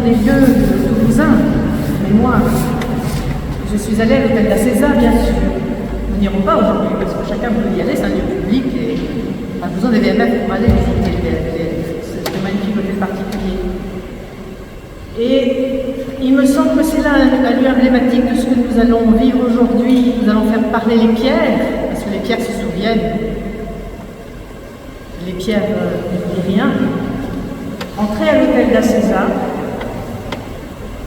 des lieux toulousains, mémoire. Je suis allée à l'hôtel d'Acésa, bien sûr. Nous n'irons pas aujourd'hui parce que chacun peut y aller, c'est un lieu public et pas besoin des VMF pour aller visiter ce magnifique hôtel particulier. Et il me semble que c'est là un lieu emblématique de ce que nous allons vivre aujourd'hui. Nous allons faire parler les pierres, parce que les pierres se souviennent. Les pierres n'oublient rien. Entrez à l'hôtel d'Acésa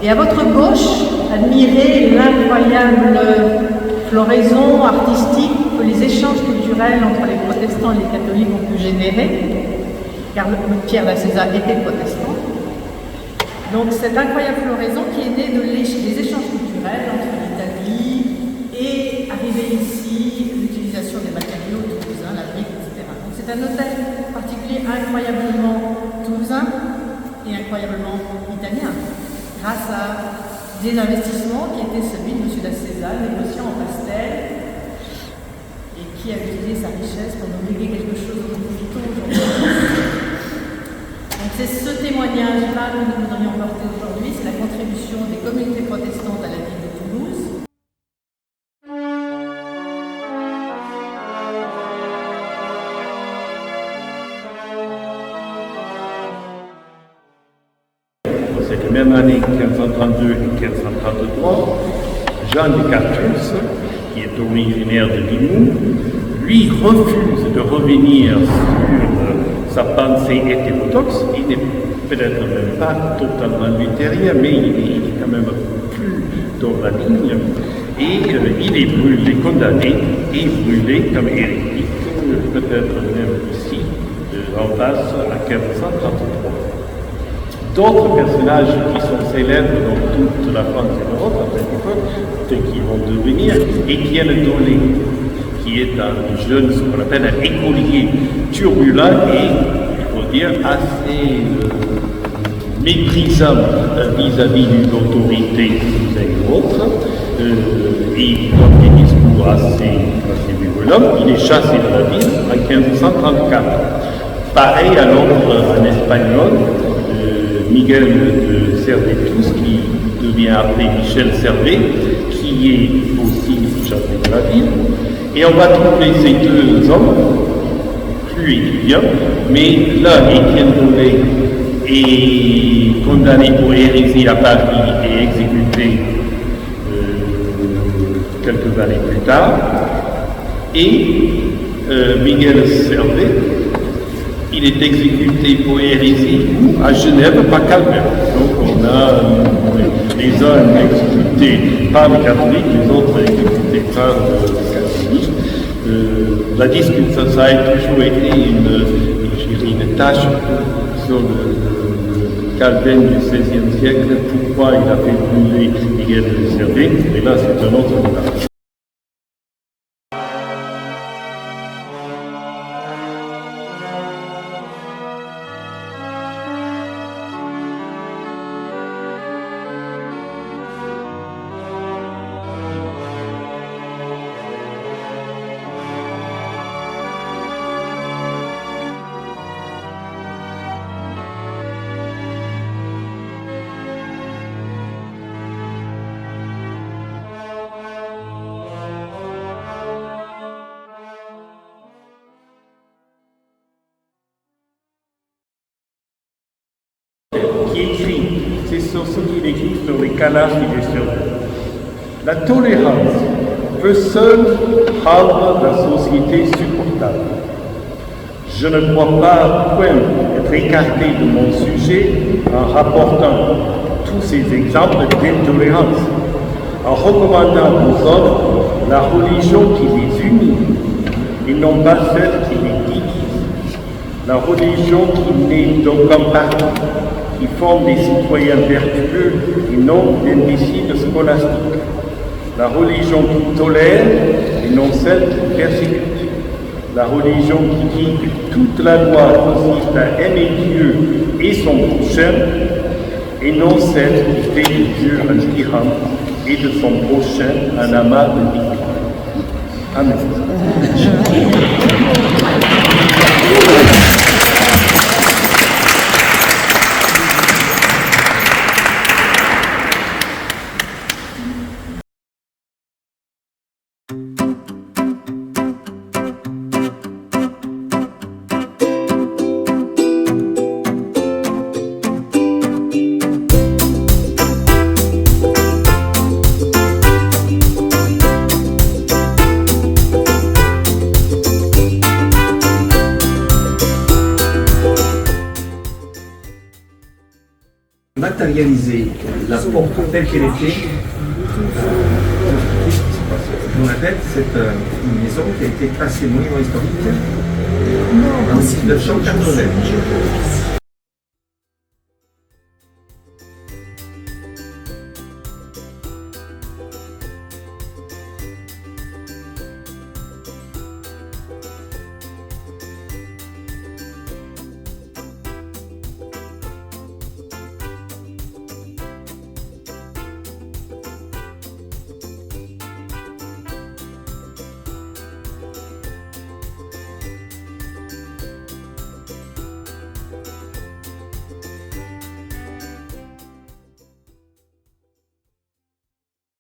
et à votre gauche, admirez l'incroyable floraison artistique que les échanges culturels entre les protestants et les catholiques ont pu générer, car Pierre d'Acésa était protestant. Donc cette incroyable floraison qui est née des échanges culturels entre l'Italie et arrivée ici, l'utilisation des matériaux toulousains, la brique, etc. Donc c'est un hôtel particulier incroyablement toulousain et incroyablement italien, grâce à des investissements qui étaient celui de M. d'Acésa, négociant en pastel, et qui a utilisé sa richesse pour nous léguer quelque chose dont nous profitons aujourd'hui. Donc c'est ce témoignage-là que nous voudrions porter aujourd'hui, c'est la contribution des communautés protestantes à la ville de Toulouse. Cette même année 1532 et 1533, Jean de Cartus, qui est originaire de Limoux, lui refuse de revenir sur sa pensée hétérodoxe. Il n'est peut-être même pas totalement luthérien, mais il est quand même plus dans la ligne. Et il est brûlé, condamné et brûlé comme hérétique, peut-être même ici, en face à 1533. D'autres personnages qui sont célèbres dans toute la France et l'Europe à cette époque, qui vont devenir Étienne Dolé, qui est un jeune, ce qu'on appelle un écolier turbulent et, il faut dire, assez méprisant vis-à-vis d'une autorité ou autre, et il donne des discours assez virulents. Il est chassé de la ville en 1534. Pareil alors en espagnol, Miguel de Servetus, qui devient après Michel Servet, qui est aussi chassé de la ville. Et on va trouver ces deux hommes, plus étudiants, mais là, Étienne Dolé est condamné pour hérésie à Paris et exécuté quelques années plus tard. Et Miguel Servet, il est exécuté pour hérésie à Genève par Calvin. Donc on a les uns exécutés par les catholiques, les autres exécutés par les calvinistes. La discussion, ça a toujours été une tâche sur le Calvin du XVIe siècle, pourquoi il a fait brûler Miguel de Servet, et là c'est un autre débat. Qui écrit, c'est sur ce qu'il écrit sur les calages du gestionnaire. La tolérance peut seule rendre la société supportable. Je ne crois pas point être écarté de mon sujet en rapportant tous ces exemples d'intolérance, en recommandant aux hommes la religion qui les unit et non pas celle qui les divise, la religion qui n'est d'aucun parti, qui forment des citoyens vertueux et non d'imbéciles scolastiques. La religion qui tolère et non celle qui persécute. La religion qui dit que toute la loi consiste à aimer Dieu et son prochain et non celle qui fait de Dieu un tyran et de son prochain un amas de victimes. Amen. matérialiser la porte telle qu'elle était. Dans la tête, c'est une maison qui a été classée monument historique en 1989.